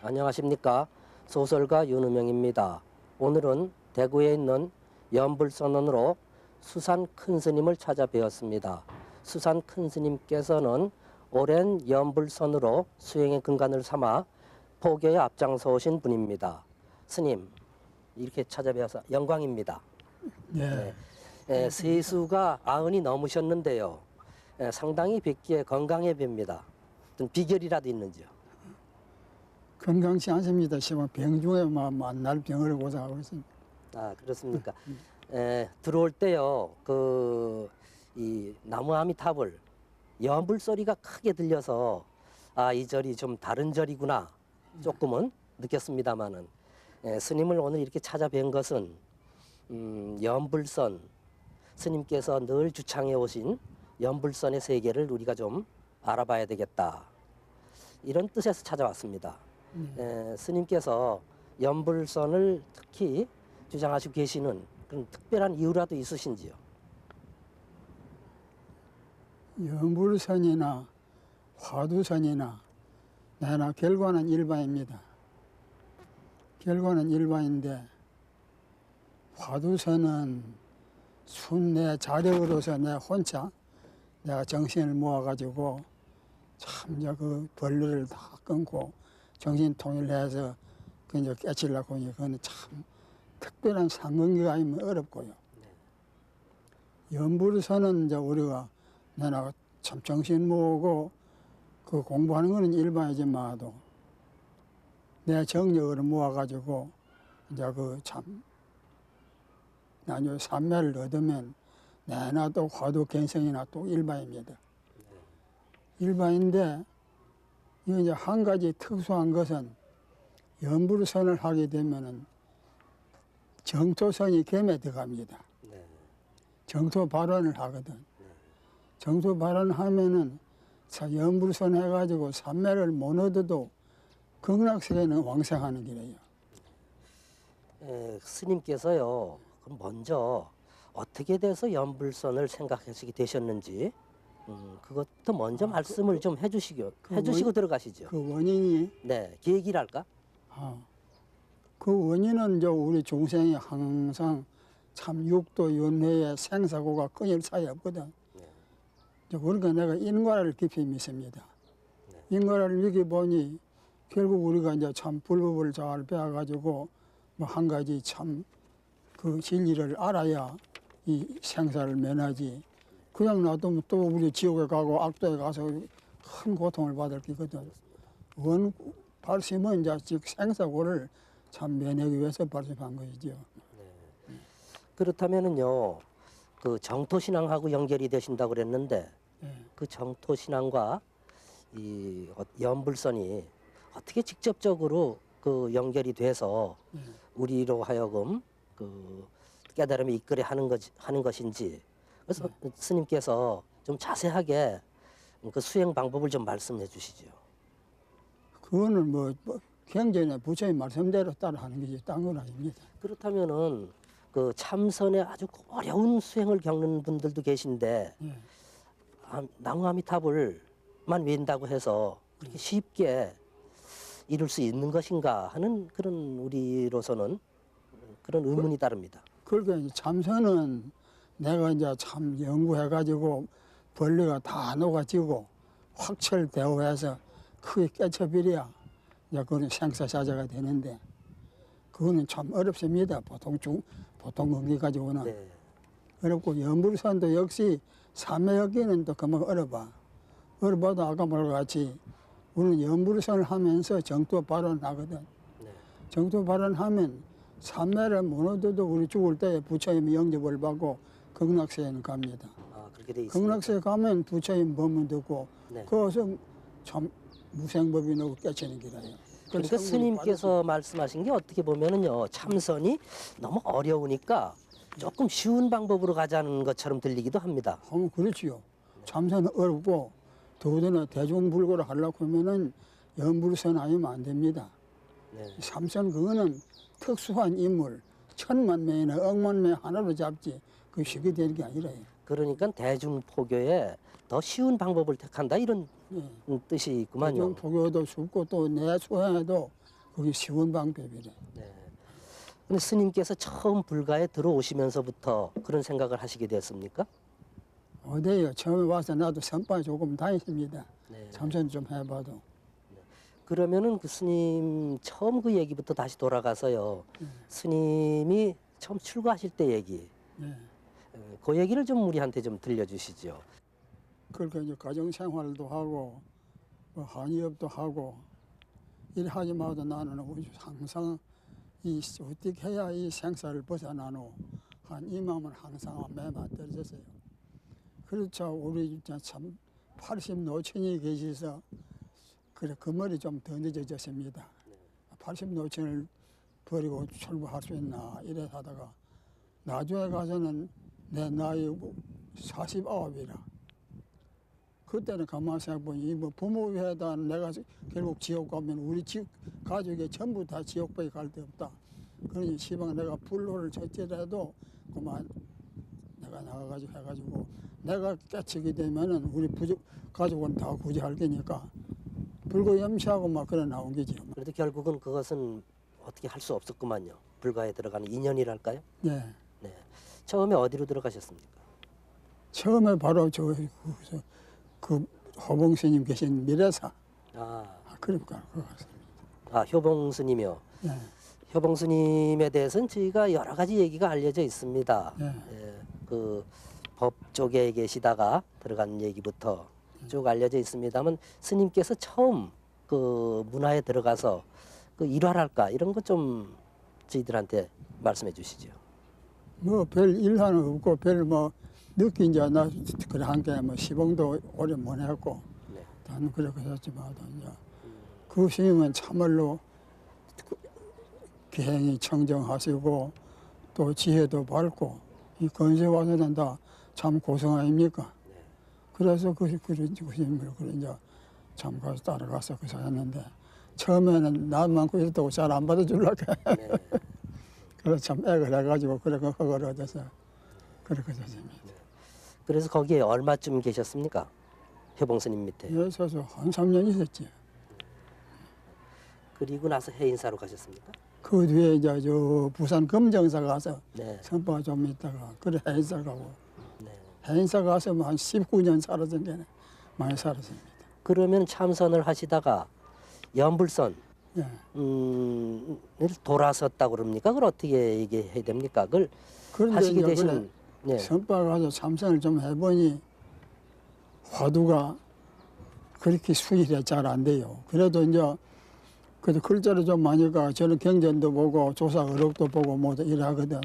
안녕하십니까. 소설가 윤우명입니다. 오늘은 대구에 있는 연불선원으로 수산 큰스님을 찾아뵈었습니다. 수산 큰스님께서는 오랜 연불선으로 수행의 근간을 삼아 포교에 앞장서 오신 분입니다. 스님, 이렇게 찾아뵈어서 영광입니다. 네. 세수가 90이 넘으셨는데요. 상당히 뵙기에 건강해 봅니다. 어떤 비결이라도 있는지요? 건강치 않습니다. 시방 병 중에 만날 병을 고생하고 있습니다. 아, 그렇습니까? 들어올 때요, 이 나무 아미탑을 연불 소리가 크게 들려서 아, 이 절이 좀 다른 절이구나 조금은 느꼈습니다만은 스님을 오늘 이렇게 찾아뵌 것은 연불선 스님께서 늘 주창해 오신 연불선의 세계를 우리가 좀 알아봐야 되겠다 이런 뜻에서 찾아왔습니다. 스님께서 연불선을 특히 주장하시고 계시는 그런 특별한 이유라도 있으신지요? 연불선이나 화두선이나 내나 결과는 일반입니다. 결과는 일반인데 화두선은 순내 자력으로서 내 혼자 내가 정신을 모아가지고 참 이제 그 벌레를 다 끊고 정신 통일해서 그 이제 깨치려고 하니 그건 참 특별한 상근기가 아니면 어렵고요. 연불선은 이제 우리가 내가 참 정신 모으고 그 공부하는 거는 일반이지만도 내 정력을 모아가지고 이제 그 참 나중에 삼매를 얻으면 내나 또 화두 견성이나 또 일반입니다. 일반인데 이게 이제 한 가지 특수한 것은 연불선을 하게 되면은 정토선이 겸에 들어갑니다. 정토 발언을 하거든. 정토 발언하면은 연불선 해가지고 삼매를 못 얻어도 극락세계는 왕생하는 길이에요. 스님께서요, 그럼 먼저 어떻게 돼서 연불선을 생각하시게 되셨는지 그것부터 먼저 말씀을 좀 해주시고 들어가시죠. 그 원인이 네, 계기랄까? 그 원인은 이제 우리 중생이 항상 참 육도 윤회의 생사고가 끊일 사이 없거든. 그러니까 내가 인과를 깊이 믿습니다. 인과를 믿기 보니 결국 우리가 이제 참 불법을 잘 배워가지고 뭐 한 가지 참 그 진리를 알아야 이 생사를 면하지. 그냥 놔두면 또 우리 지옥에 가고 악도에 가서 큰 고통을 받을 거거든. 원 발심은 이제 즉 생사고를 참 면하기 위해서 발심한 것이죠. 그렇다면은요, 그 정토신앙하고 연결이 되신다고 그랬는데 그 정토신앙과 이 연불선이 어떻게 직접적으로 그 연결이 돼서 우리로 하여금 그 깨달음에 이끌어 하는 것인지 그래서 스님께서 좀 자세하게 그 수행 방법을 좀 말씀해 주시죠. 그거는 뭐 굉장히 부처님 말씀대로 따라 하는 거지 딴 건 아닙니다. 그렇다면은 그 참선에 아주 어려운 수행을 겪는 분들도 계신데 나무 아미탑을만 웬다고 해서 그렇게 쉽게 이룰 수 있는 것인가 하는 그런 우리로서는 그런 의문이 따릅니다. 그러니까 이제 참선은 내가 이제 참 연구해가지고 벌레가 다 녹아지고 확철대오해서 크게 깨쳐버려야 이제 그건 생사사자가 되는데 그거는 참 어렵습니다. 보통 건기 가지고는 어렵고 연불선도 역시 삼매역기는 또 그만 어려봐도 아까 말과 같이 우리는 연불선을 하면서 정토 발언하거든. 정토 발언하면 삼매를 못 얻어도 우리 죽을 때 부처님이 영접을 받고 극락세에는 갑니다. 그렇게 돼 있습니다. 극락세에 가면 부처님 법문 듣고 거기서 참 무생법이 나고 깨치는 길이에요. 그러니까 스님께서 말씀하신 게 어떻게 보면은요, 참선이 너무 어려우니까 조금 쉬운 방법으로 가자는 것처럼 들리기도 합니다. 그렇지요. 참선은 어렵고 더군다나 대중불고를 하려고 하면은 연불선 아니면 안 됩니다. 삼선 그거는 특수한 인물, 1000만 명이나 10,000만 명 하나로 잡지 그 쉽게 되는 게 아니라요. 그러니까 대중포교에 더 쉬운 방법을 택한다 이런 뜻이 있구만요. 대중포교도 쉽고 또 내 수행에도 그게 쉬운 방법이래. 네. 근데 스님께서 처음 불가에 들어오시면서부터 그런 생각을 하시게 되었습니까? 어디요? 처음에 와서 나도 선방에 조금 다녔습니다. 네. 참선 좀 해봐도. 그러면은 그 스님 처음 그 얘기부터 다시 돌아가서요. 스님이 처음 출가하실 때 얘기. 예. 그 얘기를 좀 우리한테 좀 들려주시죠. 그러니까 이제 가정생활도 하고 뭐 한의업도 하고 일하지 마도 나는 항상 이 어떻게 해야 이 생사를 벗어나노 한 이 마음은 항상 매만 떨어졌어요. 그렇죠. 우리 진짜 참 80 노천이 계셔서 그래 그 머리 좀 더 늦어졌습니다. 80 노천을 버리고 출구할 수 있나 이래 하다가 나중에 가서는 내 나이 49이라 그때는 가만히 생각해보니 뭐 부모 위에다 내가 결국 지옥 가면 우리 집 가족이 전부 다 지옥밖에 갈 데 없다. 그러니 시방 내가 불로를 쳤더라도 그만 내가 나가가지고 해가지고 내가 깨치게 되면은 우리 가족은 다 구제할 테니까 불고 염시하고 막 그래 나온 거지. 그래도 결국은 그것은 어떻게 할 수 없었구만요. 불가에 들어가는 인연이랄까요? 네. 네. 처음에 어디로 들어가셨습니까? 처음에 바로 그 허봉 스님 계신 미래사. 아, 그러니까 그거 같습니다. 아 효봉 스님이요. 네. 효봉 스님에 대해서는 저희가 여러 가지 얘기가 알려져 있습니다. 네. 예, 그 법 쪽에 계시다가 들어간 얘기부터 쭉 알려져 있습니다만 스님께서 처음 그 문화에 들어가서 그 일화랄까 이런 것 좀 저희들한테 말씀해 주시죠. 뭐 별 일하는 없고 별 뭐 늦게 이제 나 그래 한 게 뭐 시봉도 오래 못 했고 네. 나는 그렇게 했지만 이제 그 스님은 참말로 기행이 청정하시고 또 지혜도 밝고 이 건세 와서는 다 참 고성 아닙니까? 그래서 그 스님을 그래 이제 참 가서 따라가서 그래서 했는데 처음에는 나만큼 있었다고 잘 안 받아주려고 네. 그래서 참 애를 해가지고 그렇게 허가를 얻어서 그렇게 됐습니다. 그래서 거기에 얼마쯤 계셨습니까? 효봉 스님 밑에. 여기서 한 3년 있었지. 그리고 나서 해인사로 가셨습니까? 그 뒤에 이제 저 부산 금정사 가서 네. 선방 좀 있다가 그래 해인사 가고 네. 해인사 가서 뭐 한 19년 살았던 게 많이 살았습니다. 그러면 참선을 하시다가 연불선 예. 돌아섰다고 그럽니까? 그걸 어떻게 얘기해야 됩니까? 그걸 그런데 하시게 이제 되신 그래 네. 선방 가서 참선을 좀 해보니 화두가 그렇게 수일이 잘 안 돼요. 그래도 이제 그래도 글자를 좀 많이가 저는 경전도 보고 조사 어록도 보고 뭐 일하거든.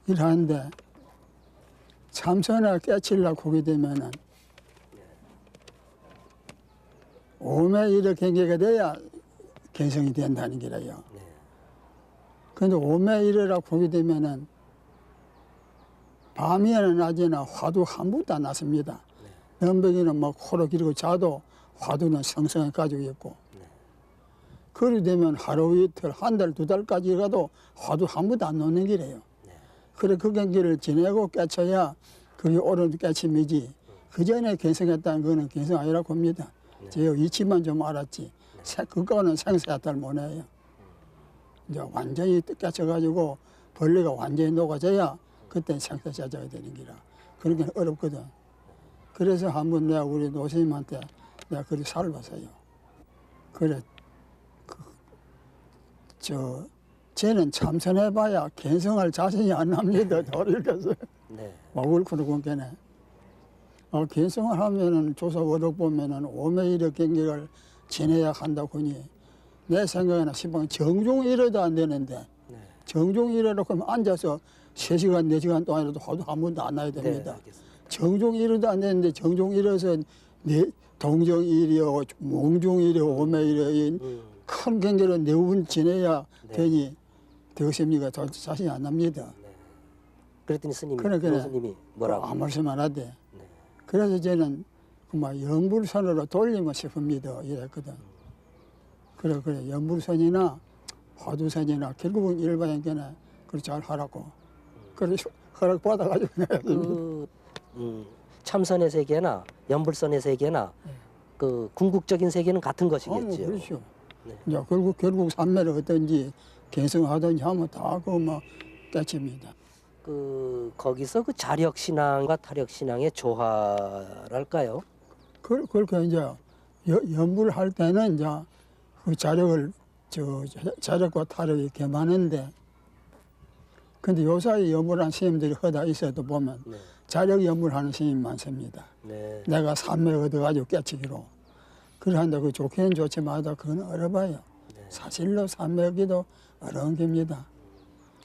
일하는데 참선을 깨치려고 하게 되면은 오매 일의 경계가 돼야 개성이 된다는 게라요. 네. 그런데 오매 일이라고 하게 되면은 밤이나 낮이나 화두 한 번도 안 났습니다. 넘버기는 막 코로 기르고 자도 화두는 성성해 가지고 있고. 그리 되면 하루 이틀 한 달 두 달까지 가도 화두 한 번도 안 놓는 길이에요. 그래 그 경기를 지내고 깨쳐야 그게 옳은 깨침이지. 그 전에 개성했다는 거는 개성 아니라고 봅니다. 제가 이치만 좀 알았지. 그거는 생사탈 못해요. 이제 완전히 깨쳐가지고 벌레가 완전히 녹아져야 그때 생사 찾아야 되는 기라. 그런 게 어렵거든. 그래서 한번 내가 우리 노스님한테 내가 그리 살봤어요. 그래, 쟤는 참선해봐야 견성할 자신이 안 납니다. 이렇게 네. 막을 그러고 걔네. 견성을 하면은 조사 어록 보면은 오매일의 경기를 지내야 한다고 하니 내 생각에는 시방 정종 일어도 안 되는데 네. 정종 일어라고 하면 앉아서 3시간, 4시간 동안이라도 화두 한 번도 안 나야 됩니다. 네, 정종 일어도 안 되는데 정종 일어서 동정 일이요, 몽종 일이요, 오매 일이요, 큰 경계를 내운 지내야 네. 되니 되겠습니까? 자신이 안 납니다. 네. 그랬더니 스님이 그래. 교수님이 뭐라고? 아무 말씀 안 하대. 네. 그래서 저는 그만 연불선으로 돌리면 싶습니다. 이랬거든. 그래 연불선이나 화두선이나 결국은 일반인께는 그렇게 잘 하라고. 그래 허락 받아가지고 그 참선의 세계나 연불선의 세계나 그 궁극적인 세계는 같은 것이겠지요. 그렇죠. 네. 이제 결국 산매를 어떤지 개성하든지 하면 다 그뭐 깨칩니다. 거기서 그 자력 신앙과 타력 신앙의 조화랄까요? 그렇게 이제 연구를 할 때는 이제 그 자력과 타력이 겸하는데, 근데 요사이 연구를 한 스님들이 허다 있어도 보면 네. 자력 연구를 하는 스님이 많습니다. 네. 내가 산매 얻어가지고 깨치기로. 그러한데 그 좋기는 좋지만 그건 어려봐요. 네. 사실로 산매 얻기도 어려운 겁니다.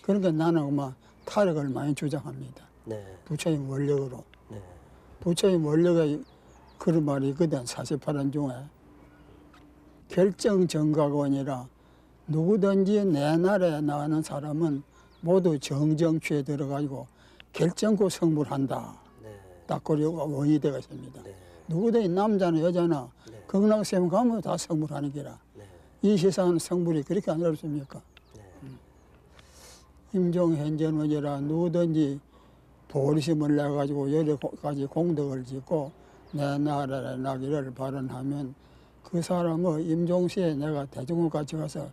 그러니까 나는 막 타력을 많이 주장합니다. 네. 부처님 원력으로. 네. 부처님 원력의 그런 말이 있거든. 48원 중에. 결정정각원이라 누구든지 내 나라에 나가는 사람은 모두 정정취에 들어가지고 결정코 성불한다. 네. 딱 그리고 원이 되겠습니다. 네. 누구든지 남자나 여자나 네. 극락세면 가면 다 성불하는 기라. 네. 이 세상은 성불이 그렇게 안 어렵습니까? 네. 임종현전원이라 누구든지 보리심을 내가지고 여러 가지 공덕을 짓고 내 나라에 나기를 발언하면 그 사람은 임종시에 내가 대중국 같이 가서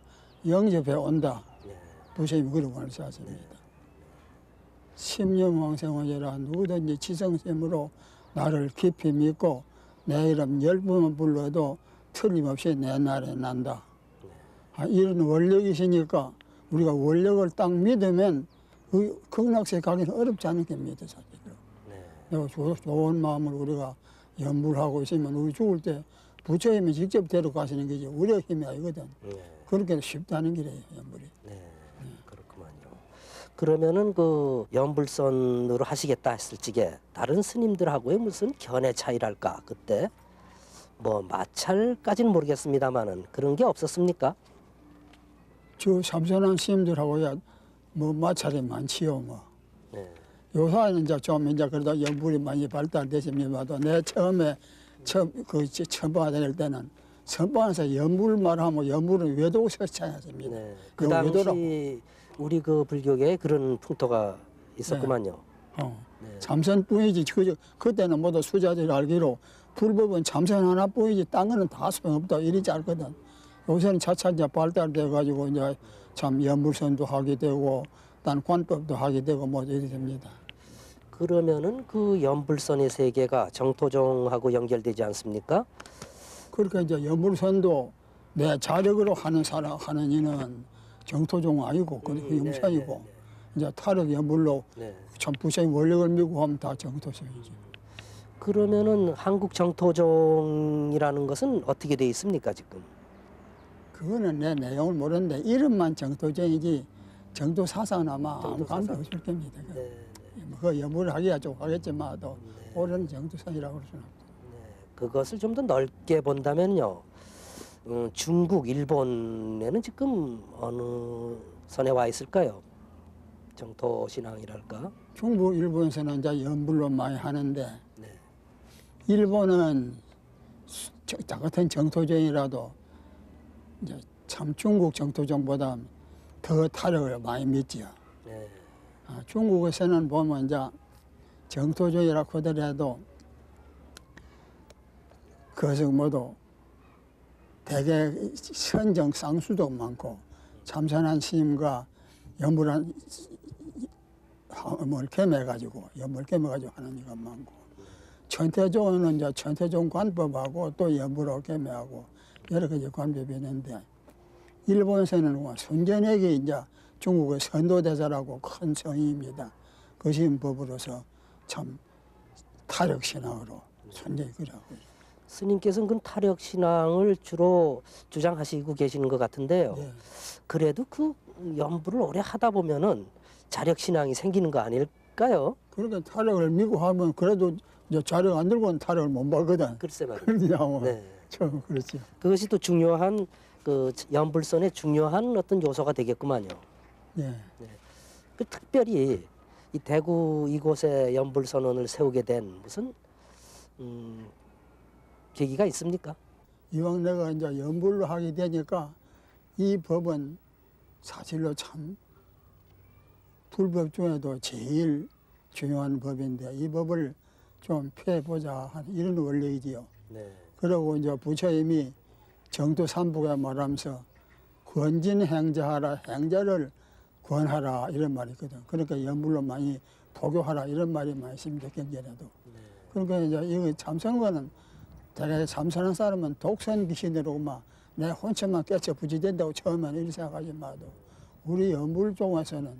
영접해 온다. 네. 부처님이 그런 말을 하십니다. 십념왕생원이라 누구든지 지성심으로 나를 깊이 믿고 내 이름 10번만 불러도 틀림없이 내 나라에 난다. 이런 원력이시니까 우리가 원력을 딱 믿으면 그 극락세 가기는 어렵지 않은 겁니다, 사실은. 네. 내가 좋은 마음으로 우리가 연부를 하고 있으면 우리 죽을 때 부처님이 직접 데려가시는 거지 우리의 힘이 아니거든. 네. 그렇게 쉽다는 길이에요, 연불이. 네. 그렇구만요. 그러면은 그 연불선으로 하시겠다 했을 적에 다른 스님들하고의 무슨 견해 차이랄까 그때 뭐 마찰까지는 모르겠습니다만은 그런 게 없었습니까? 저 삼선한 스님들하고야 뭐 마찰이 많지요, 뭐. 네. 요사는 이제 좀 이제 그래도 연불이 많이 발달됐습니다만 내 처음 다닐 때는 선방에서 연불 말하면 연불은 외도고 설치하였습니다. 네. 그 당시 외도라고. 우리 그 불교계에 그런 풍토가 있었구만요. 네. 참선뿐이지 그때는 모두 수자들이 알기로 불법은 참선 하나뿐이지 딴 거는 다 소용없다 이리지 알거든. 요새는 차차 이제 발달돼 가지고 이제 참 연불선도 하게 되고 딴 관법도 하게 되고 뭐 이렇게 됩니다. 그러면은 그 연불선의 세계가 정토종하고 연결되지 않습니까? 그러니까 이제 연불선도 내 자력으로 하는 이는 정토종 아니고 그 영선이고 이제 타력 연불로 네. 참 부처님 원력을 믿고 하면 다 정토종이지. 그러면은 한국 정토종이라는 것은 어떻게 돼 있습니까 지금? 그거는 내 내용을 모르는데 이름만 정토종이지 정토 사상은 아마 아무 관계 없을 겁니다. 네. 그 연불을 하기가 좀 하겠지만도 올해는 정토선이라고 그럴 수는 없죠. 그것을 좀 더 넓게 본다면요. 중국, 일본에는 지금 어느 선에 와 있을까요? 정토 신앙이랄까? 중국, 일본에서는 이제 연불로 많이 하는데 네. 일본은 저 같은 정토종이라도 이제 참 중국 정토종보다 더 타력을 많이 믿지요. 네. 중국에서는 보면 이제 정토종이라고 하더라도 그것은 모두 대개 선정 쌍수도 많고 참선한 스님과 연불한 뭘 겸해가지고 연불 겸해가지고 하는 이가 많고 천태종은 이제 천태종 관법하고 또 연불하고 겸해하고 여러 가지 관법이 있는데 일본에서는 순전하게 이제 중국의 선도대사라고 큰 성의입니다. 그 신법으로서 참 타력신앙으로 순전히 그러고 스님께서는 그 타력 신앙을 주로 주장하시고 계시는 것 같은데요. 예. 그래도 그 연불을 오래 하다 보면은 자력 신앙이 생기는 거 아닐까요? 그러니까 타력을 믿고 하면 그래도 이제 자력 안 들고는 타력을 못 받거든. 글쎄 말이에요. 그러냐 뭐. 네. 좀 그렇죠. 그것이 또 중요한 그 연불선의 중요한 어떤 요소가 되겠구만요. 예. 그 특별히 이 대구 이곳에 연불선언을 세우게 된 무슨 계기가 있습니까? 이왕 내가 이제 연불로 하게 되니까 이 법은 사실로 참 불법 중에도 제일 중요한 법인데 이 법을 좀 펴보자 하는 이런 원리이지요. 네. 그리고 이제 부처님이 정토 삼부가 말하면서 권진 행자하라, 행자를 권하라 이런 말이 있거든. 그러니까 연불로 많이 도교하라 이런 말이 많이 있습니다. 경전에도. 그러니까 이제 이거 참선과는 대개 참선한 사람은 독선 귀신으로 막내 혼처만 깨쳐 부지된다고 처음에는 이렇게 생각하지 마도 우리 연불 쪽에서는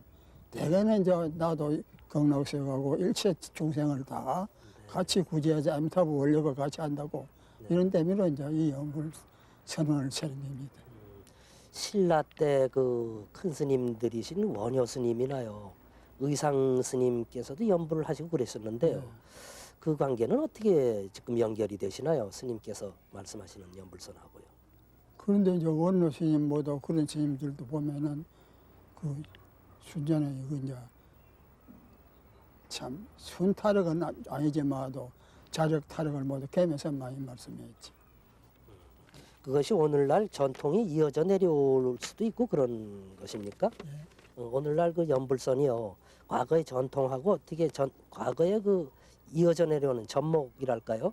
대개는 이제 나도 극락세가고 일체 중생을 다 같이 구제하지 아미타불 원력을 같이 한다고 이런 때문에 이제 이 연불 선언을 차린 겁니다. 신라 때 그 큰 스님들이신 원효 스님이나요, 의상 스님께서도 연불을 하시고 그랬었는데요. 그 관계는 어떻게 지금 연결이 되시나요? 스님께서 말씀하시는 연불선하고요. 그런데 이제 원로 스님보다 그런 스님들도 보면은 그 순전히 이거 이제 참 순타력은 아니지만도 자력 타력을 모두 겸해서 많이 말씀했지. 그것이 오늘날 전통이 이어져 내려올 수도 있고 그런 것입니까? 오늘날 그 연불선이요, 과거의 전통하고 어떻게 과거의 그 이어져 내려오는 전목이랄까요?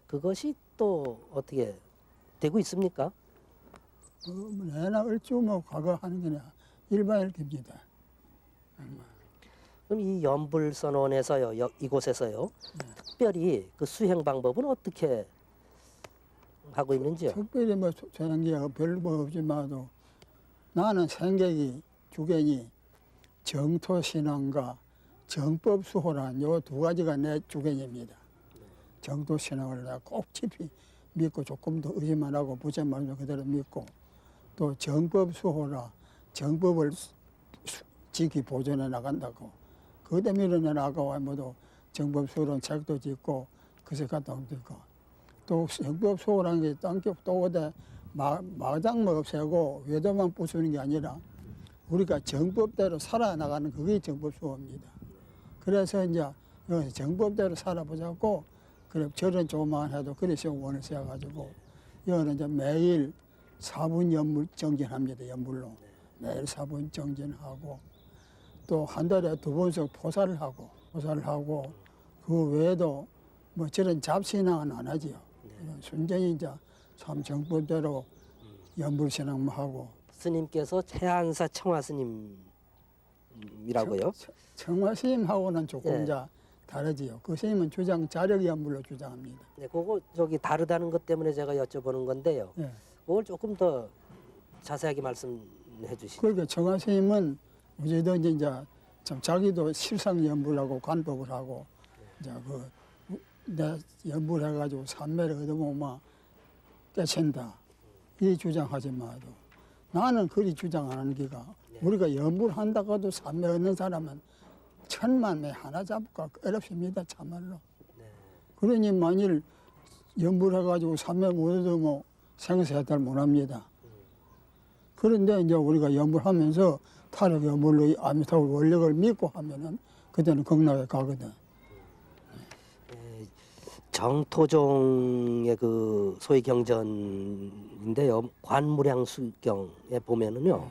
그것이 또 어떻게 되고 있습니까? 내나 얼추 뭐 과거 하는 게 일반일 겁니다. 그럼 이 연불선원에서요, 이곳에서요, 특별히 그 수행 방법은 어떻게 하고 있는지요? 특별히 뭐 생계가 별거 없지만도 나는 생계기 주견이 정토신앙과 정법수호란 요 두 가지가 내 주견입니다. 정토신앙을 내가 꼭 깊이 믿고 조금 더 의심만 하고 부처말도 그대로 믿고 또 정법수호라 정법을 지키 보존해 나간다고 그 때문에 내가 아까 모두 정법수호란 책도 짓고 그새 갔다 온 있고 또 정법수호라는 게 땅쪽 또 어디 마당만 없애고 외도만 부수는 게 아니라 우리가 정법대로 살아나가는 그게 정법수호입니다. 그래서 이제 여기서 정법대로 살아보자고 그래 저런 조만 해도 그래서 원을 세워가지고 여기는 이제 매일 4분 연물 정진합니다. 연물로 매일 4분 정진하고 또 한 달에 2번씩 포사를 하고 그 외에도 뭐 저런 잡신앙은 안 하지요. 순전히 이제 참 정법대로 연불신앙만 하고. 스님께서 최한사 청화 스님이라고요? 청화 스님하고는 조금 네. 이제 다르지요. 그 스님은 주장 자력 연불로 주장합니다. 네, 그거 저기 다르다는 것 때문에 제가 여쭤보는 건데요. 네. 그걸 조금 더 자세하게 말씀해 주시죠. 그러니까 청화 스님은 어제든지 이제 참 자기도 실상 연불하고 관법을 하고 이제 내 연불해가지고 삼매를 얻어보면 깨친다 이 주장하지만도 나는 그리 주장 안 하는 기가 우리가 연불한다고도 삼매 얻는 사람은 천만 매 하나 잡을까 어렵습니다 참말로. 그러니 만일 연불해가지고 삼매 못 얻으면 생사해탈 못합니다. 그런데 이제 우리가 연불하면서 타력 연불로 아미타불 원력을 믿고 하면은 그때는 극락에 가거든. 정토종의 그 소위 경전인데요. 관무량수경에 보면은요,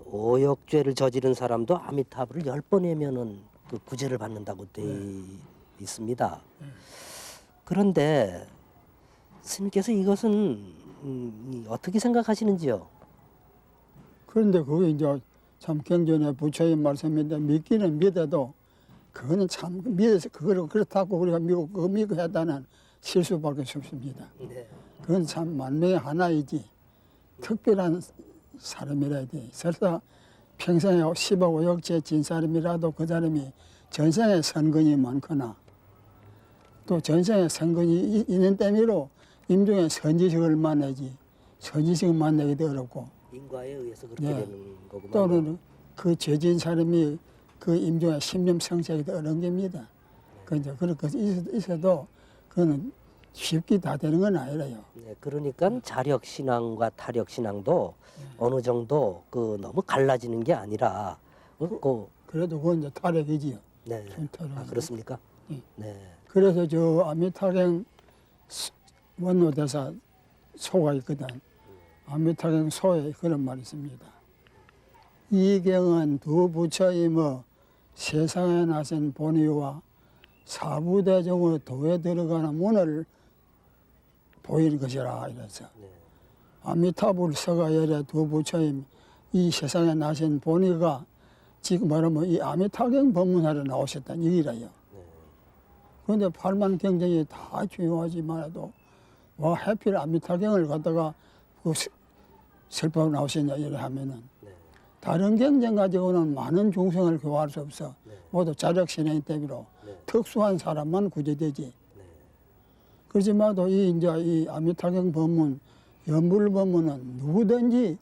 오역죄를 저지른 사람도 아미타불을 10번 외면은 그 구제를 받는다고 돼 있습니다. 그런데 스님께서 이것은 어떻게 생각하시는지요? 그런데 그게 이제 참 경전에 부처의 말씀인데 믿기는 믿어도 그거는 참 믿어서 그거를 그렇다고 우리가 믿고 그거 믿고 했다는 실수밖에 없습니다. 네. 그건 참 만명의 하나이지 특별한 사람이라 돼. 설사 평생에 10억 5억째 진 사람이라도 그 사람이 전생에 선근이 많거나 또 전생에 선근이 있는 때문에 임종에 선지식을 만나지 선지식을 만나기도 어렵고 인과에 의해서 그렇게 네. 되는 거구만. 또는 그 죄진 사람이 그 임종에 심령 성취하기도 어려운 겁니다. 그러니까 그렇게 있어도 그거는 쉽게 다 되는 건 아니라요. 네, 그러니까 자력 신앙과 타력 신앙도 어느 정도 그 너무 갈라지는 게 아니라 그래도 그건 이제 타력이지요. 네. 타력. 아, 그렇습니까? 예. 네. 그래서 저 아미타경 원로대사 소가 있거든. 아미타경 소에 그런 말이 있습니다. 이경은 두 부처의 세상에 나선 본의와 사부대종의 도에 들어가는 문을 보이는 것이라 이래서 네. 아미타불 서가열의 두 부처님 이 세상에 나신 본의가 지금 말하면 이 아미타경 법문하러 나오셨다는 얘기라요. 네. 그런데 팔만 경전이 다 중요하지만도 와 하필 아미타경을 갖다가 그 설법을 나오셨냐 이래 하면은 네. 다른 경전 가지고는 많은 중생을 교화할 수 없어. 네. 모두 자력신행 때문에 네. 특수한 사람만 구제되지. 네. 그렇지만도 이 이제 이 아미타경 법문, 연불 법문은 누구든지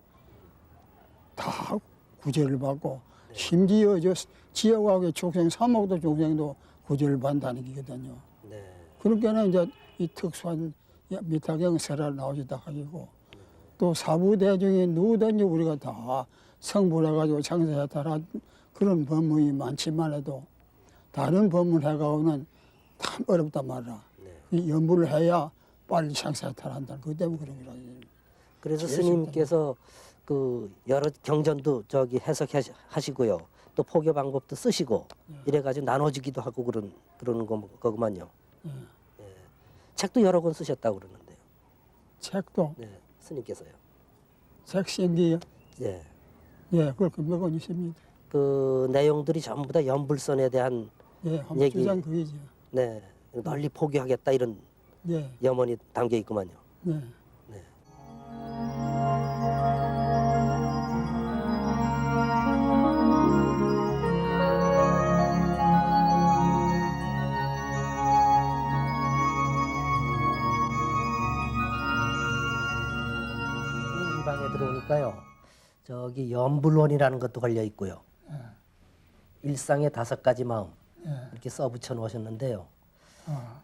다 구제를 받고 네. 심지어 저 지역하고 축생, 삼옥도 중생도 구제를 받는다는 얘기거든요. 네. 그러니까는 이제 이 특수한 미타경 설화를 나오시다 하고 또 사부대중이 누구든지 우리가 다 성불해가지고 창세해탈한 그런 법문이 많지만 해도 다른 법문 해가고는 참 어렵단 말이야. 네. 이 연불을 해야 빨리 창세해탈한다. 그 때문에 그런 거라. 그래서 제일 스님께서 그 여러 경전도 저기 해석하시고요. 또 포교 방법도 쓰시고 이래가지고 나눠지기도 하고 그러는 거구만요. 예. 예. 책도 여러 권 쓰셨다고 그러는데요. 책도 네, 스님께서요. 책 신기요. 예. 예, 그렇게 몇 권 있습니다. 그 내용들이 전부 다 연불선에 대한 예, 한 얘기. 주장 그이죠. 네 널리 포교하겠다 이런 예, 염원이 담겨 있구만요. 예. 네. 이 방에 들어오니까요. 저기 연불론이라는 것도 걸려 있고요. 일상의 5가지 마음 예. 이렇게 써붙여 놓으셨는데요. 아,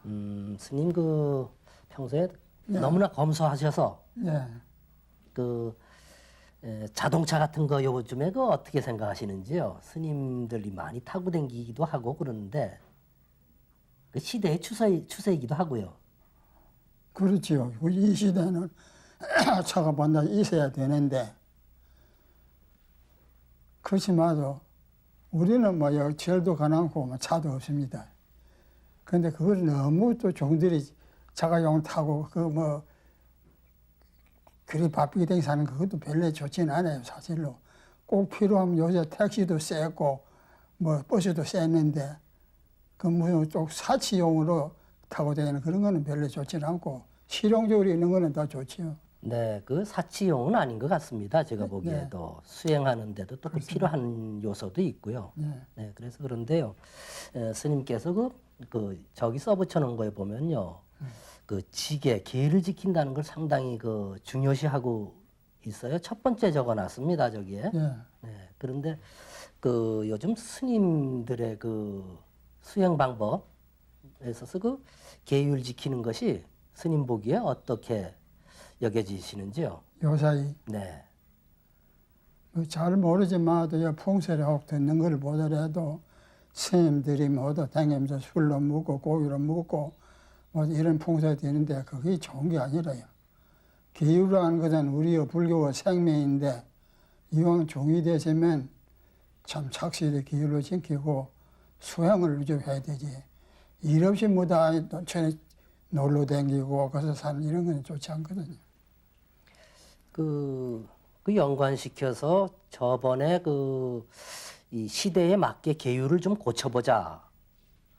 스님 그 평소에 너무나 검소하셔서 예. 그 자동차 같은 거 요즘에 그 어떻게 생각하시는지요? 스님들이 많이 타고 다니기도 하고 그러는데 그 시대의 추세이기도 하고요. 그렇지요. 이 시대는 차가 반드시 있어야 되는데 그렇지만도 우리는 뭐 절도 가난고 뭐 차도 없습니다. 그런데 그걸 너무 또 종들이 자가용 타고 그 뭐 그리 바쁘게 댕 사는 그것도 별로 좋지는 않아요. 사실로 꼭 필요하면 요새 택시도 쎄고 뭐 버스도 쎄는데 그 무슨 쪽 사치용으로 타고 다니는 그런 거는 별로 좋지는 않고 실용적으로 있는 거는 더 좋지요. 네, 그 사치용은 아닌 것 같습니다. 제가 보기에도 수행하는데도 또 그 필요한 요소도 있고요. 네. 네, 그래서 그런데요, 스님께서 그 저기 써붙여 놓은 거에 보면요, 그 지계 계를 지킨다는 걸 상당히 그 중요시하고 있어요. 첫 번째 적어놨습니다 저기에. 예. 네, 그런데 그 요즘 스님들의 그 수행 방법에 있어서 그 계율 지키는 것이 스님 보기에 어떻게 여겨지시는지요? 요사이 네, 뭐잘 모르지만 풍설에 혹 듣는 걸 보더라도 스님들이 모두 다니면서 술로 먹고 고기로 먹고 뭐 이런 풍설이 되는데 그게 좋은 게 아니라요. 계율이라는 것은 우리의 불교의 생명인데 이왕 종이 되시면 참 착실히 계율로 지키고 수행을 위주해야 되지. 일 없이 뭐다 놀러 다니고 거기서 사는 이런 건 좋지 않거든요. 그 연관시켜서 저번에 이 시대에 맞게 계율을 좀 고쳐보자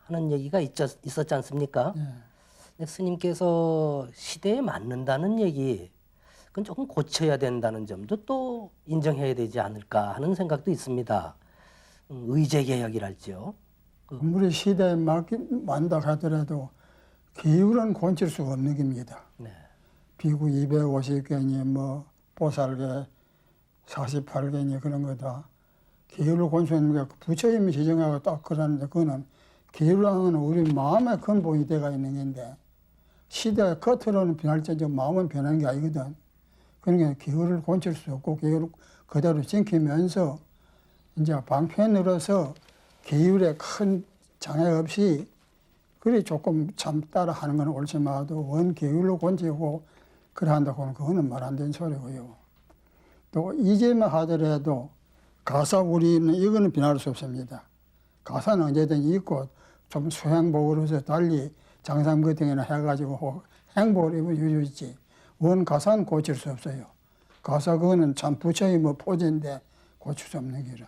하는 얘기가 있었지 않습니까? 예. 근데 스님께서 시대에 맞는다는 얘기, 그건 조금 고쳐야 된다는 점도 또 인정해야 되지 않을까 하는 생각도 있습니다. 의제개혁이랄지요. 아무리 시대에 맞다 하더라도 계율은 고칠 수가 없는 겁니다. 네. 비구 250개니 뭐 보살계 48개니 그런 거다. 계율을 고치는 게 부처님이 지정하고 딱 그러는데 그거는 계율하는 우리 마음의 근본이 돼가 있는 건데 시대가 겉으로는 변할지언정 마음은 변하는 게 아니거든. 그러니까 계율을 고칠 수 없고 계율을 그대로 지키면서 이제 방편으로서 계율에 큰 장애 없이 그래 조금 참 따라 하는 건 옳지만도 원 계율로 고치고 그래 한다고 하면 그거는 말 안 되는 소리고요. 또 이제만 하더라도 가사 우리는 이거는 변할 수 없습니다. 가사는 언제든 있고 좀 수행복으로서 달리 장상 같은 거나 해가지고 행복을 유지지. 원 가사는 고칠 수 없어요. 가사 그거는 참 부처의 뭐 포제인데 고칠 수 없는 기라.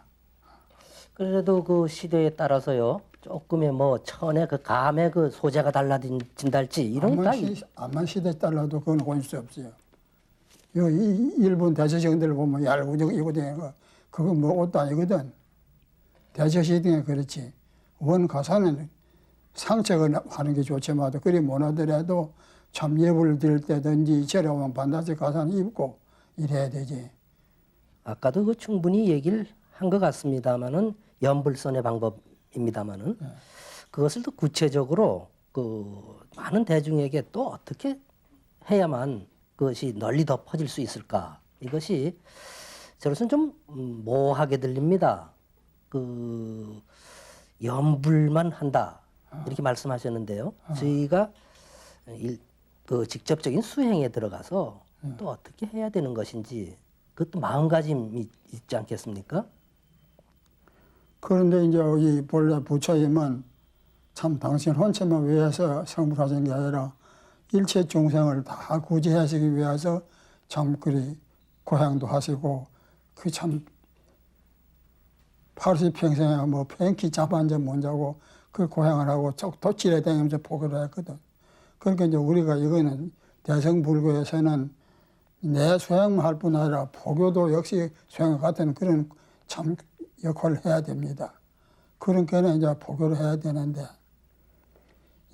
그래도 그 시대에 따라서요. 조금의 뭐 천의 그 감의 그 소재가 달라진달지 이런 거 암만 시대에 따라도 그건 고칠 수 없어요. 요 일본 대저정들 보면 얄구적 이거 되는 거 그거 뭐 옷도 아니거든. 대저시대에 그렇지. 원 가사는 상책을 하는 게 좋지만 그리 못하더라도 참 예불 드릴 때든지 저렴한 반드시 가사는 입고 이래야 되지. 아까도 그 충분히 얘기를 한 것 같습니다만은 연불선의 방법입니다만은 그것을 또 구체적으로 그 많은 대중에게 또 어떻게 해야만 그것이 널리 더 퍼질 수 있을까? 이것이 저로서는 좀 모호하게 들립니다. 그 연불만 한다 이렇게 말씀하셨는데요. 저희가 그 직접적인 수행에 들어가서 또 어떻게 해야 되는 것인지 그것도 마음가짐이 있지 않겠습니까? 그런데 이제 이 본래 부처님은 참 당신 혼체만 위해서 성불하신 게 아니라 일체 중생을 다 구제하시기 위해서 참 그리 고향도 하시고 그 참 80평생에 뭐 팽키 잠 한 잠 못 자고 그 고향을 하고 도치래 다니면서 포교를 했거든. 그러니까 이제 우리가 이거는 대성불교에서는 내 수행만 할 뿐 아니라 포교도 역시 수행과 같은 그런 참 역할을 해야 됩니다. 그러니까 이제 포교를 해야 되는데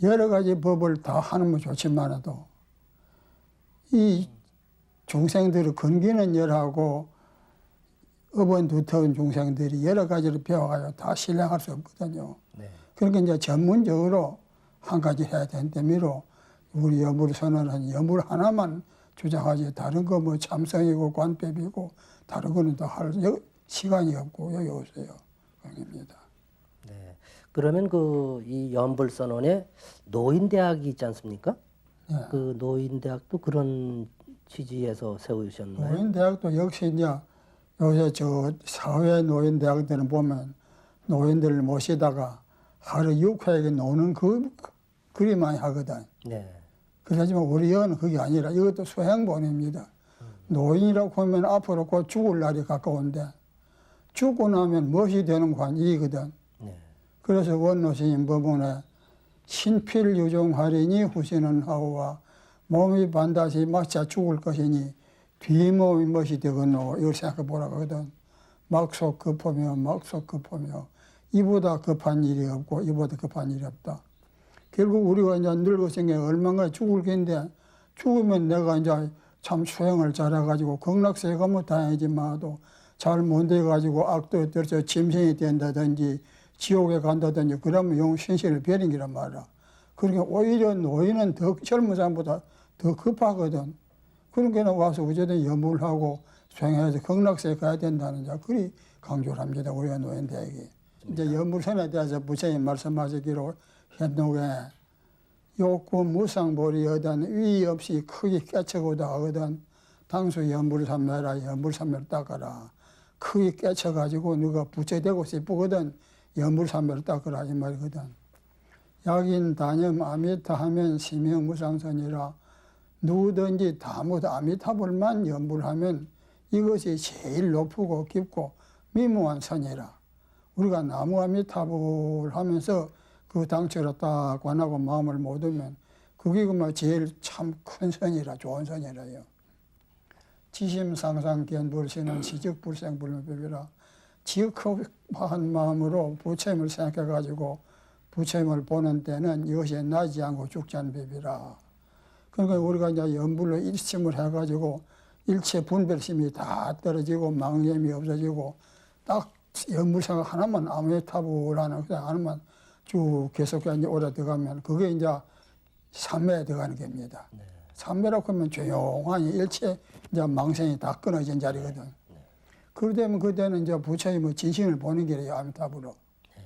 여러 가지 법을 다 하는 건 좋지만도 이 중생들을 건기는 열하고 업은 두터운 중생들이 여러 가지를 배워가지고 다 신뢰할 수 없거든요. 네. 그러니까 이제 전문적으로 한 가지 해야 되는데 미로 우리 여물 선언은 여물 하나만 주장하지 다른 거 뭐 참선이고 관법이고 다른 거는 다 할 시간이 없고 여기 오세요. 그입니다. 네. 그러면 그 이 연불선언에 노인대학이 있지 않습니까? 네. 그 노인대학도 그런 취지에서 세우셨나요? 노인대학도 역시 이제 요새 저 사회 노인대학들은 보면 노인들을 모시다가 하루 6회에 노는 그리 많이 하거든. 네. 그렇지만 우리 여는 그게 아니라 이것도 수행본입니다. 노인이라고 하면 앞으로 곧 죽을 날이 가까운데 죽고 나면 무엇이 되는 관이거든. 네. 그래서 원노스님 법문에 신필유종하리니 후신은 하오와 몸이 반드시 막차 죽을 것이니 뒤몸이 무엇이 되겠노 이걸 생각해 보라고 하거든. 막속 급하며 막속 급하며 이보다 급한 일이 없고 이보다 급한 일이 없다. 결국 우리가 이제 늙어서 얼마나 죽을 긴데 죽으면 내가 이제 참 수행을 잘해가지고 극락세에 가면 다행이지만도 잘 못 돼가지고 악도에 떨어져 짐승이 된다든지 지옥에 간다든지 그러면 영 신신을 버린 기란 말이야. 그러니까 오히려 노인은 더 젊은 사람보다 더 급하거든. 그러니까 와서 어쨌든 염불하고 수행해서 극락세에 가야 된다는 자 그리 강조를 합니다. 우리가 노인대학이. 이제 염불선에 대해서 부처님 말씀하시기로 현록에 욕구 무상보리 여든 위 없이 크게 깨쳐고도 하거든. 당수 염불삼매라 염불삼매를 닦아라. 크게 깨쳐가지고 누가 부처되고 싶거든. 염불삼매를 닦아라 이 말이거든. 약인 단염 아미타 하면 심형무상선이라 누구든지 다 모두 아미타불만 염불하면 이것이 제일 높고 깊고 미무한 선이라. 우리가 나무 아미타불 하면서 그 당처를 딱 관하고 마음을 못 두면 그게 그만 제일 참 큰 선이라 좋은 선이라요. 지심상상견불신은 지적불생불명법이라 지극한 마음으로 부처님을 생각해가지고 부처님을 보는 때는 이것이 나지 않고 죽지 않는 법이라. 그러니까 우리가 이제 염불로 일심을 해가지고 일체 분별심이 다 떨어지고 망념이 없어지고 딱 염불 생각 하나만 아미타불하는 그냥 하나만 쭉 계속 이제 오래 들어가면 그게 이제 삼매에 들어가는 겁니다. 네. 삼매라고 하면 조용하니 일체 이제 망생이 다 끊어진 자리거든. 네. 그러면 그때는 이제 부처님의 진신을 보는 길이에요, 아미타불로. 네.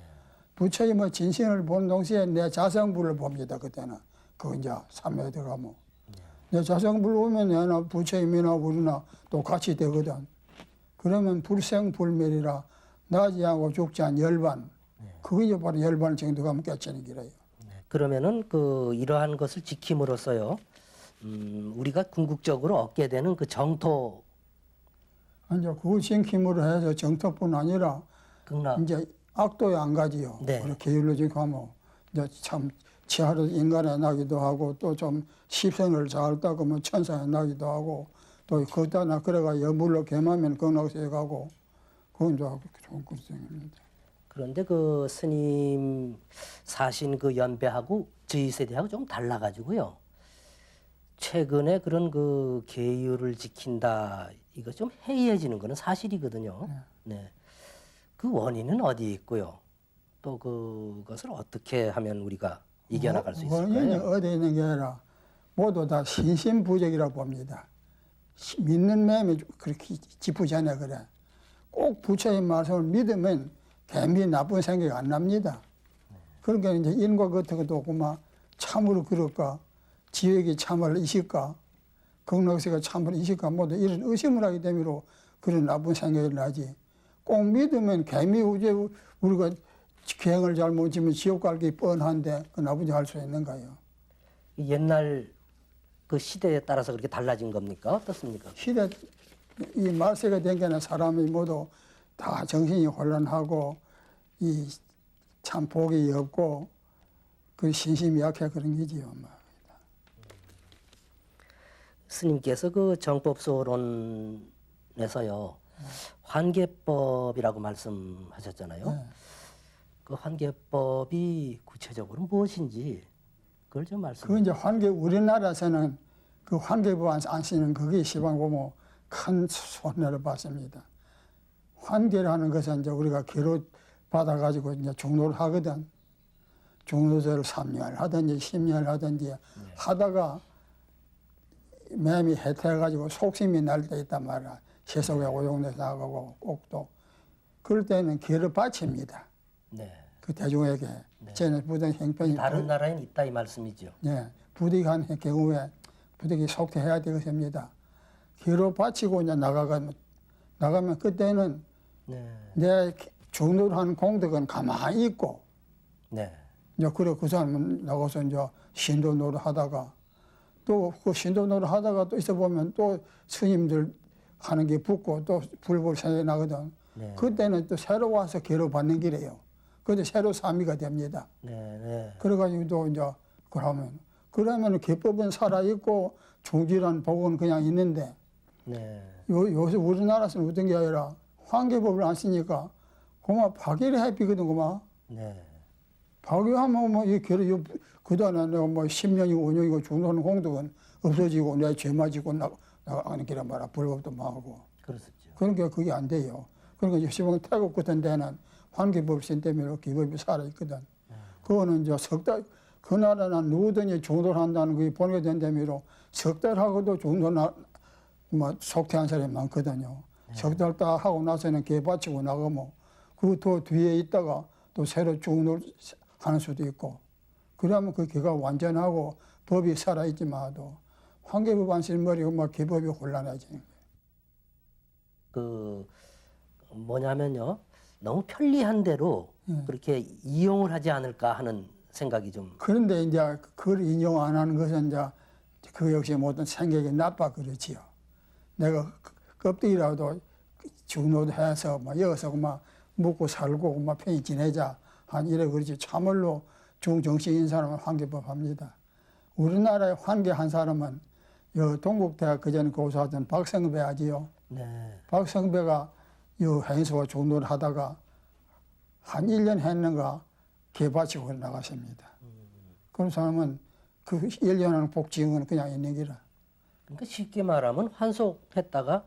부처님의 진신을 보는 동시에 내 자성불을 봅니다, 그때는. 그 이제 삼매에 들어가면. 네. 내 자성불 보면 내나 부처님이나 우리나 똑같이 되거든. 그러면 불생불멸이라 나지 않고 죽지 않은 열반. 그게 이제 바로 열반 정도 가면 깨치는 길이에요. 그러면은 그 이러한 것을 지킴으로써요. 우리가 궁극적으로 얻게 되는 그 정토 이제 그 신킴으로 해서 정토뿐 아니라 극락. 이제 악도에 안 가지요. 네. 그렇게 게을러지고 하면 이제 참 치하를 인간에 나기도 하고 또 좀 시선을 잘 닦으면 천사에 나기도 하고 또 거기다 그래가 여물로 겸하면 극락세에 가고 그건 좀 좋은 글생입니다. 그런데 그 스님 사신 그 연배하고 저희 세대하고 좀 달라가지고요. 최근에 그런 그 계율을 지킨다 이거 좀 해이해지는 거는 사실이거든요. 네. 그 원인은 어디 있고요. 또 그것을 어떻게 하면 우리가 이겨나갈 수 원인이 있을까요? 어디 있는 게 아니라 모두 다 신심부족이라고 봅니다. 믿는 마음이 그렇게 짚으잖아요. 그래. 꼭 부처의 말씀을 믿으면 괜히 나쁜 생각이 안 납니다. 그러니까 이제 인과 같은 것도 없고 막 참으로 그럴까, 지옥이 참을 있을까, 극락세가 참을 있을까 모두 이런 의심을 하기 때문에 그런 나쁜 생각이 나지. 꼭 믿으면 괜히 우리가 계획을 잘못 지면 지옥 갈게 뻔한데 그 나쁘지 할 수 있는가요? 옛날 그 시대에 따라서 그렇게 달라진 겁니까? 어떻습니까? 시대 이 말세가 된 게는 사람이 모두 다 정신이 혼란하고 이 참 복이 없고 그 신심이 약해 그런 거지요. 스님께서 그 정법소론에서요 환계법이라고 말씀하셨잖아요. 네. 그 환계법이 구체적으로 무엇인지 그걸 좀 그 말씀해 이제 주세요. 환계 우리나라에서는 그 환계법 안 쓰는 그게 시방 보면 큰 손해를 받습니다. 환계라는 것은 이제 우리가 기로 받아가지고 이제 중노를 하거든. 중노제를 3년 하든지 10년 하든지 하다가 마음이 해태해가지고 속심이 날 때 있단 말이야. 세속에 오용돼서 나가고 꼭또 그럴 때는 기를 바칩니다. 네. 그 대중에게 저는 부득 형편이 다른 나라에는 있다 이 말씀이죠. 예, 부득이한 경우에 부득이 속퇴해야 되겠습니다. 기로 바치고 이제 나가면 그때는 네. 내 중노를 하는 공덕은 가만히 있고 네. 이제 그래 그 사람은 나가서 이제 신도 노릇하다가 또 그 신도 노릇하다가 또 있어 보면 또 스님들 하는 게 붙고 또 불불 생각이 나거든. 네. 그때는 또 새로 와서 기로 받는 길이에요. 그때 새로 삼위가 됩니다. 네. 네. 그래가지고 또 이제 그러면 기법은 살아 있고 중지란 복은 그냥 있는데 네. 요새 우리나라에서는 어떤 게 아니라 환계법을 안 쓰니까 그만 파기를 해피거든 그만. 네. 파기하면 뭐이 결이 그다음에 내가 뭐 10년이고 5년이고 중도하는 공덕은 없어지고 내 죄마지고 나가는 길에 말아 불법도 망하고. 그렇죠. 그러니까 그게 안 돼요. 그러니까 시방 태국 같은 데는 환계법 쓴 때문에 기법이 살아있거든. 그거는 이제 석 달, 그 나라는 누구든지 중도를 한다는 게 보내게 된다면 석 달하고도 중도 뭐 속퇴한 사람이 많거든요. 석 달 딱 하고 나서는 개 바치고 나가면 그 또 뒤에 있다가 또 새로 중도를 하는 수도 있고 그러면 그 개가 완전하고 법이 살아있지만도 환계법 안 쓰는 머리가 막 개법이 혼란해지는 거예요. 그 뭐냐면요. 너무 편리한 대로 그렇게 이용을 하지 않을까 하는 생각이 좀. 그런데 이제 그걸 인용 안 하는 것은 이제 그 역시 모든 생각이 나빠 그렇지요. 내가 껍데기라도 중노도 해서 막 여기서 막 먹고 살고 막 편히 지내자 한 이래 그렇지 참말로 중정신인 사람은 환계법 합니다. 우리나라에 환계한 사람은 여 동국대학 그전에 교수하던 박성배 아지요. 네. 박성배가 요 행소와 중노를 하다가 한 1년 했는가 개바치고 나갔습니다. 그런 사람은 그 1년 하는 복지응은 그냥 있는 기라. 그러니까 쉽게 말하면 환속했다가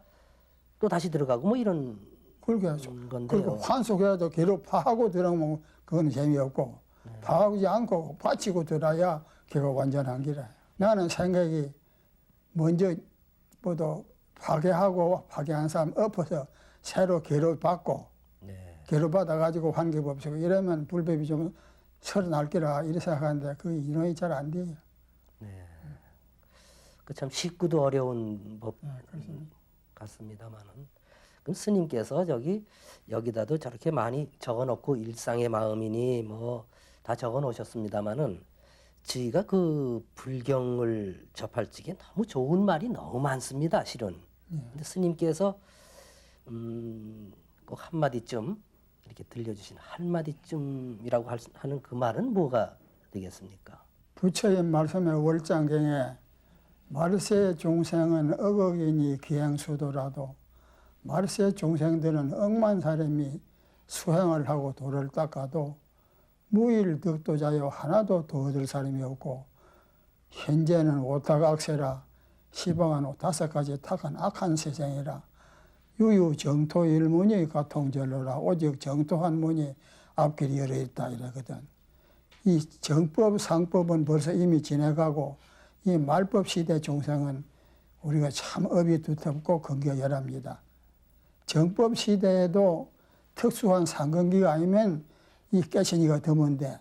또 다시 들어가고 뭐 이런 그렇게 하죠. 건데요. 그리고 환속해도 개로 파하고 들어가면 그건 재미없고 파하지 않고 바치고 들어야 개가 완전한 기라. 나는 생각이 먼저 뭐도 파괴하고 파괴한 사람 엎어서 새로 개로 받고 네. 개로 받아가지고 환계법 쓰고 이러면 불법이 좀 설어날 거라 이렇게 생각하는데 그 인원이 잘 안 돼요. 네. 그 참 쉽고도 어려운 법 같습니다만은. 그럼 스님께서 여기다도 저렇게 많이 적어놓고 일상의 마음이니 뭐 다 적어놓으셨습니다만은 저희가 그 불경을 접할 적에 너무 좋은 말이 너무 많습니다, 실은. 근데 스님께서 꼭 한마디쯤 이렇게 들려주신 한마디쯤이라고 하는 그 말은 뭐가 되겠습니까? 부처의 말씀의 월장경에 말세 종생은 억억이니 기행수도라도 말세 종생들은 억만 사람이 수행을 하고 도를 닦아도 무일 득도자여 하나도 더 얻을 사람이 없고 현재는 오탁악세라 시방은 5가지 탁한 악한 세상이라 유유 정토 일문이 가통절로라 오직 정토한 문이 앞길이 열어있다 이러거든. 이 정법 상법은 벌써 이미 지나가고 이 말법 시대 종생은 우리가 참 업이 두텁고 근겨열합니다. 정법 시대에도 특수한 상근기가 아니면 이 깨신이가 드문데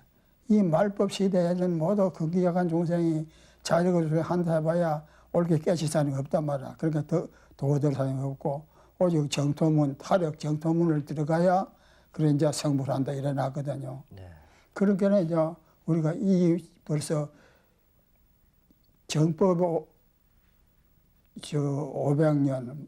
이 말법 시대에는 모두 근기약한 종생이 자력을 한다 해봐야 옳게 깨칠 사람이 없단 말이야. 그러니까 더 얻을 사람이 없고 오직 정토문, 타력 정토문을 들어가야 그래 이제 성불한다 일어나거든요. 네. 그러니까 이제 우리가 이 벌써 정법 500년,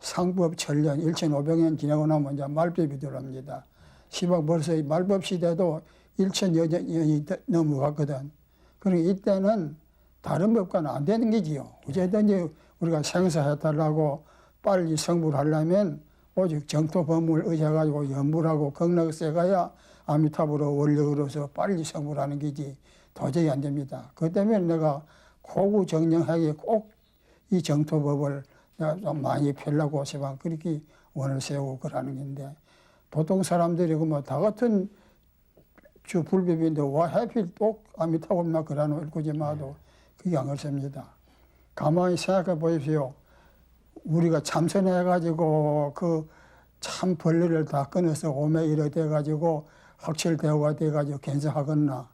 상법 1000년, 1500년 지나고 나면 이제 말법이 들어옵니다. 시방 벌써 이 말법 시대도 1000여 년이 넘어갔거든. 그러니까 이때는 다른 법과는 안 되는 거지요. 어쨌든지 우리가 생사해달라고 빨리 성불하려면 오직 정토 법문을 의지해가지고 연불하고 극락세 가야 아미타불로 원력으로서 빨리 성불하는 거지 도저히 안 됩니다. 그 때문에 내가 고구 정령하게 꼭 이 정토법을 내가 좀 많이 펴려고 시방 그렇게 원을 세우고 그러는 건데 보통 사람들이 뭐 다 같은 주 불법인데 와 하필 꼭 아미타불만 그러노 일구지마도 그게 안 그렇습니다. 가만히 생각해 보십시오. 우리가 참선해가지고 그 참 벌레를 다 끊어서 오매 이래 돼가지고 확철대오가 돼가지고 견성하겠나.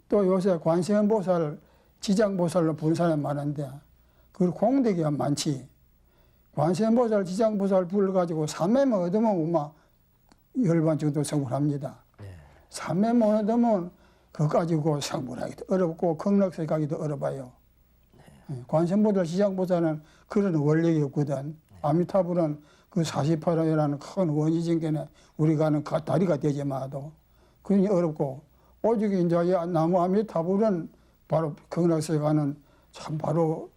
또 요새 관세음보살, 지장보살로 부른 사람이 많은데 그 공덕이야 많지. 관세음보살, 지장보살 불러가지고 삼매만 얻으면 막 10번 정도 성불합니다. 삼매만 얻으면 그거 가지고 성불하기도 어렵고 극락세 가기도 어려워요. 관세음보살, 지장보살은 그런 원력이 없거든. 아미타불은 그 48호라는 큰 원지진견에 우리가 하는 다리가 되지만도 그러니 어렵고 오직 이제 나무 아미타불은 바로 극락세 가는 참 바로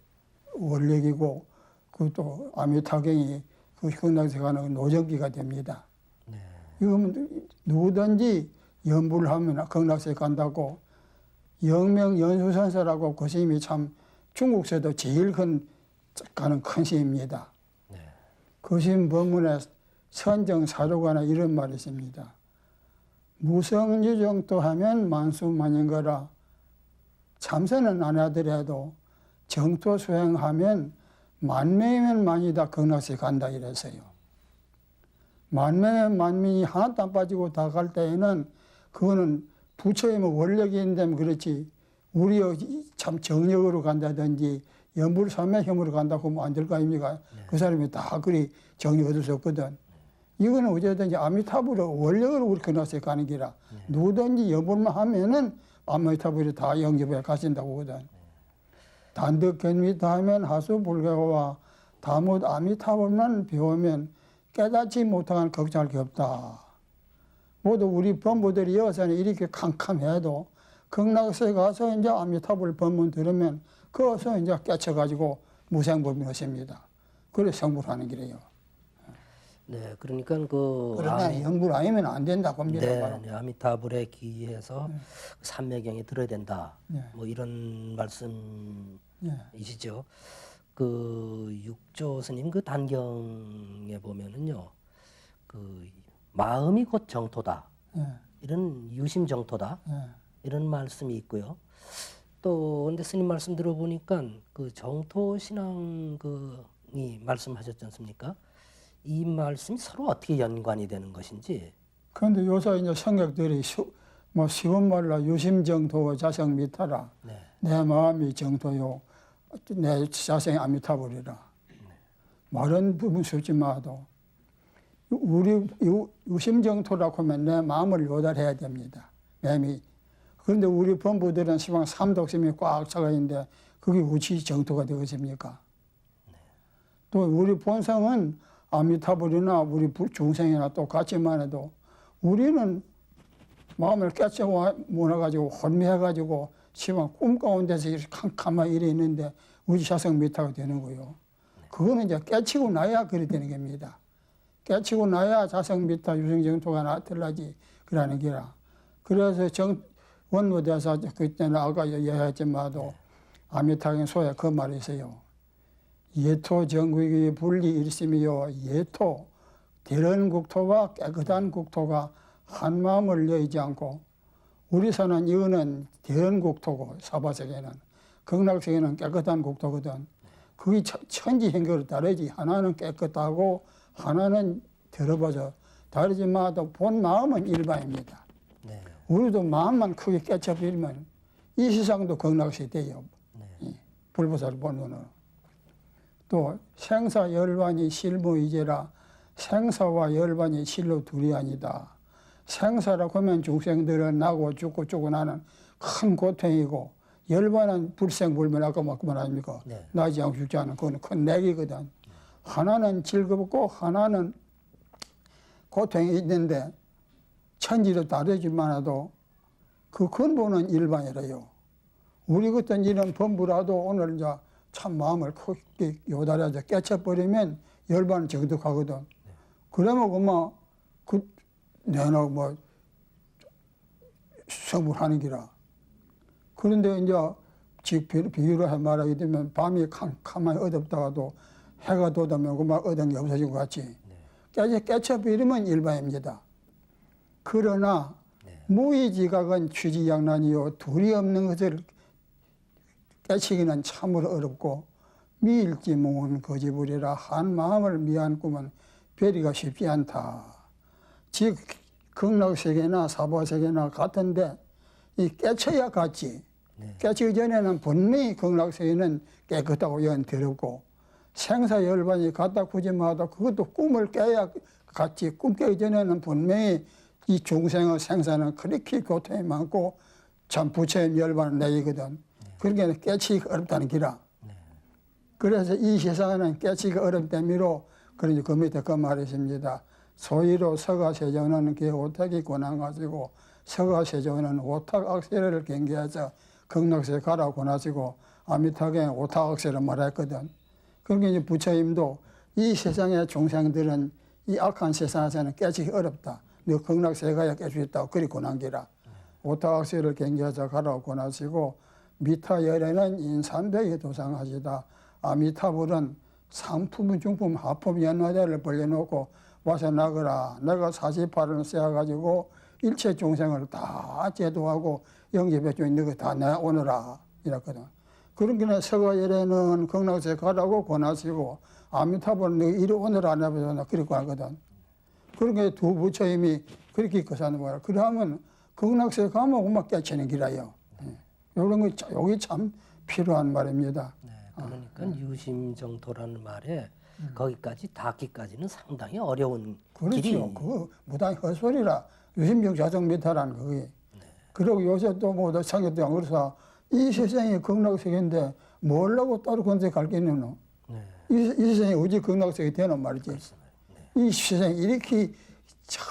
원력이고 그또 아미타경이 그 극락세 가는 노정기가 됩니다. 이거는 누구든지 연불을 하면 극락세 간다고 영명 연수선사라고 그 스님이 참 중국에도 제일 가는 큰 스님입니다. 그 스님 법문에 선정사조가나 이런 말이 있습니다. 무성유정도 하면 만수만연거라. 참선은 안 하더라도 정토 수행하면 만명이면 만이다 극락세 간다 이랬어요. 만명의 만민이 하나도 안 빠지고 다 갈 때에는 그거는 부처의 원력이 있는데 그렇지 우리 참 정력으로 간다든지 연불삼매혐으로 간다고 하면 안 될 거 아닙니까? 그 사람이 다 그리 정력 얻을 수 없거든. 이거는 어쨌든지 아미타불로 원력으로 우리 극락세 가는 기라 누구든지 연불만 하면은 아미타불이 다 영접해 가신다고 하거든. 단득견미다 하면 하수불가와 다못 아미타불만 배우면 깨닫지 못하는 걱정할 게 없다. 모두 우리 법무들이 여기서는 이렇게 캄캄해도 극락세 가서 이제 아미타불 법문 들으면 거기서 이제 깨쳐가지고 무생법이 오십니다. 그래 성불하는 길이에요. 네, 그러니까 그러나 연불 아니면 안 된다고 합니다. 네, 아미타불에 기해서 삼매경에 들어야 된다. 뭐 이런 말씀이시죠. 그 육조 스님 그 단경에 보면은요, 그 마음이 곧 정토다. 이런 유심 정토다. 이런 말씀이 있고요. 또 근데 스님 말씀 들어보니까 그 정토 신앙이 말씀하셨지 않습니까? 이 말씀이 서로 어떻게 연관이 되는 것인지. 그런데 요새 이제 성격들이 뭐 쉬운 말로 유심정토 자성 미타라. 내 마음이 정토요. 내 자성이 아미타불이라. 말은 부분 쉽지만도 우리 유심정토라고 하면 내 마음을 요달해야 됩니다. 마음이 그런데 우리 본부들은 시방 삼독심이 꽉 차가 있는데 그게 어찌 정토가 되겠습니까? 또 우리 본성은 아미타불이나 우리 중생이나 똑같지만 해도 우리는 마음을 깨쳐 모아가지고 혼미해가지고 시방 꿈 가운데서 이렇게 캄캄하게 이래 있는데 우리 자성 미타가 되는 거요. 그거는 이제 깨치고 나야 그리 되는 겁니다. 깨치고 나야 자성 미타 유생정토가 나타나지 그러는 기라. 그래서 원무대사 그때는 아까 얘기했지만도 아미타경 소에 그 말이 있어요. 예토 정국의 분리 일심이요. 예토 대런 국토와 깨끗한 국토가 한 마음을 여의지 않고 우리 사는 이거는 대런 국토고 사바세계는 극락세계는 깨끗한 국토거든. 그게 천지행거로 다르지. 하나는 깨끗하고 하나는 더러워져 다르지만 본 마음은 일반입니다. 네. 우리도 마음만 크게 깨쳐버리면 이 세상도 극락세 돼요. 네. 불보살을 보면은. 또 생사 열반이 실무이제라. 생사와 열반이 실로 둘이 아니다. 생사라고 하면 중생들은 나고 죽고 나는 큰 고통이고 열반은 불생불멸 아까 막 그말 아닙니까? 네. 나지 않고 죽지 않은 그건 큰 내기거든. 하나는 즐겁고 하나는 고통이 있는데 천지로 다르지만도 그 근본은 일반이래요. 우리 같은 이런 범부라도 오늘 이제 참 마음을 크게 요달아서 깨쳐버리면 열반은 정득하거든. 그러면 그만 내가 성불하는 기라. 그런데 이제 비유를 해 말하게 되면 밤이 가만히 어둡다가도 해가 돋으면 그만 어두운 게 없어진 것 같지. 깨쳐버리면 일반입니다. 그러나 무의지각은 취지양난이요. 둘이 없는 것을 깨치기는 참으로 어렵고 미일지몽은 거지부리라. 한 마음을 미한 꿈은 별이가 쉽지 않다. 즉 극락세계나 사바세계나 같은데 이 깨쳐야 같지. 깨치기 전에는 분명히 극락세계는 깨끗하고 연 더럽고 생사열반이 같다 굳이마다 그것도 꿈을 깨야 같지. 꿈 깨기 전에는 분명히 이 중생의 생사는 그렇게 고통이 많고 참 부처의 열반을 내기거든. 그러니까 깨치기가 어렵다는 기라. 그래서 이 세상에는 깨치기가 어렵다미로 그러니 그 밑에 그 말이 있습니다. 소위로 서가세존은 그 오탁이 권한가지고 서가세존은 오탁악세를 경계해서 극락세 가라고 권하시고 아미타경에 오탁악세를 말했거든. 그러니까 이제 부처님도 이 세상의 중생들은 이 악한 세상에서는 깨치기 어렵다. 너 극락세 가야 깨 수 있다고 그리 권한기라. 오탁악세를 경계해서 가라고 권하시고 미타열에는 인산백이 도상하시다. 아미타불은 상품, 중품, 하품, 연화대를 벌려놓고 와서 나거라. 내가 48을 세워가지고 일체 중생을 다 제도하고 영접해주니 너가 다 내오너라. 이랬거든. 그러니까 서가열에는 극락세 가라고 권하시고 아미타불은 너 이리 오너라 안 해보자. 그렇게 하거든. 그러니까 두 부처님이 그렇게 거사는 거야. 그러면 극락세 가면 그만 깨치는 기라요. 이런 거, 여기 참 필요한 말입니다. 네, 그러니까 유심정토라는 말에 거기까지 닿기까지는 상당히 어려운 길이. 그렇죠. 그거 무당이 헛소리라. 유심정 자정 미타라는 그게. 네. 그리고 요새 또 뭐 창의도 안 그래서 이 세상이 극락세계인데 뭐라고 따로 건세 갈 게 있노? 네. 이 세상이 어디 극락세계 되는 말이지. 네. 이 세상이 이렇게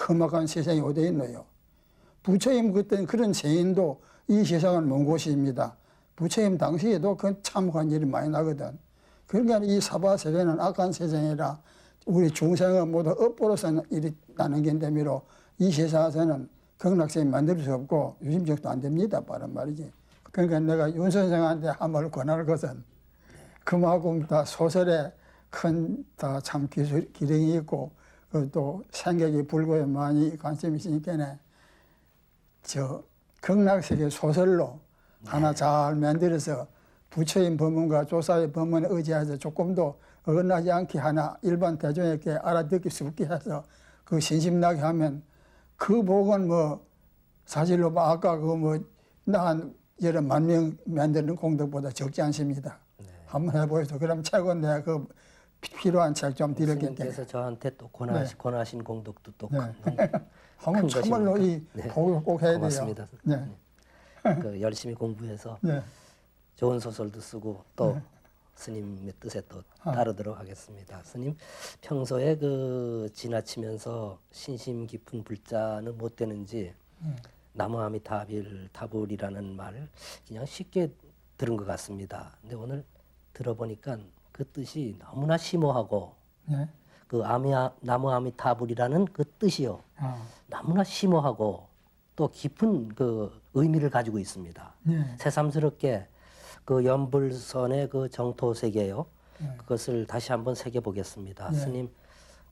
험악한 세상이 어디 있노요? 부처님 그때 그런 세인도 이 세상은 먼 곳입니다. 부처님 당시에도 그 참혹한 일이 많이 나거든. 그러니까 이 사바세계는 악한 세상이라 우리 중생은 모두 업보로서 일이 나는 게인데미로 이 세상에서는 극락세계 만들 수 없고 유심적도 안 됩니다. 바른 말이지. 그러니까 내가 윤 선생한테 한 말 권할 것은 그만큼 다 소설에 큰 다 참 기능이 있고 또 생각이 불고에 많이 관심이 있으니까 극락세계 소설로 하나 잘 만들어서 부처님 법문과 조사의 법문에 의지해서 조금 더 어긋나지 않게 하나 일반 대중에게 알아듣기 쉽게 해서 그 신심나게 하면 그 복은 사실로 아까 한 여러 만 명 만드는 공덕보다 적지 않습니다. 네. 한번 해보셔서 그럼 최고 내가 그 필요한 책 좀 드렸겠네요. 그래서 저한테 또 권하신 공덕도 또 한번 참말로 이 복을 꼭 해야 고맙습니다. 돼요. 네. 그 열심히 공부해서 네. 좋은 소설도 쓰고 또 스님의 뜻에 또 따르도록 하겠습니다. 스님 평소에 그 지나치면서 신심 깊은 불자는 못 되는지 나무아미타불 타불이라는 말 그냥 쉽게 들은 것 같습니다. 근데 오늘 들어보니까 그 뜻이 너무나 심오하고 네. 그 나무아미타불이라는 그 뜻이요 아, 너무나 심오하고 또 깊은 그 의미를 가지고 있습니다. 네. 새삼스럽게 그 연불선의 그 정토 세계요 그것을 다시 한번 새겨 보겠습니다. 스님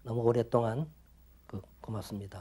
너무 오랫동안 고맙습니다.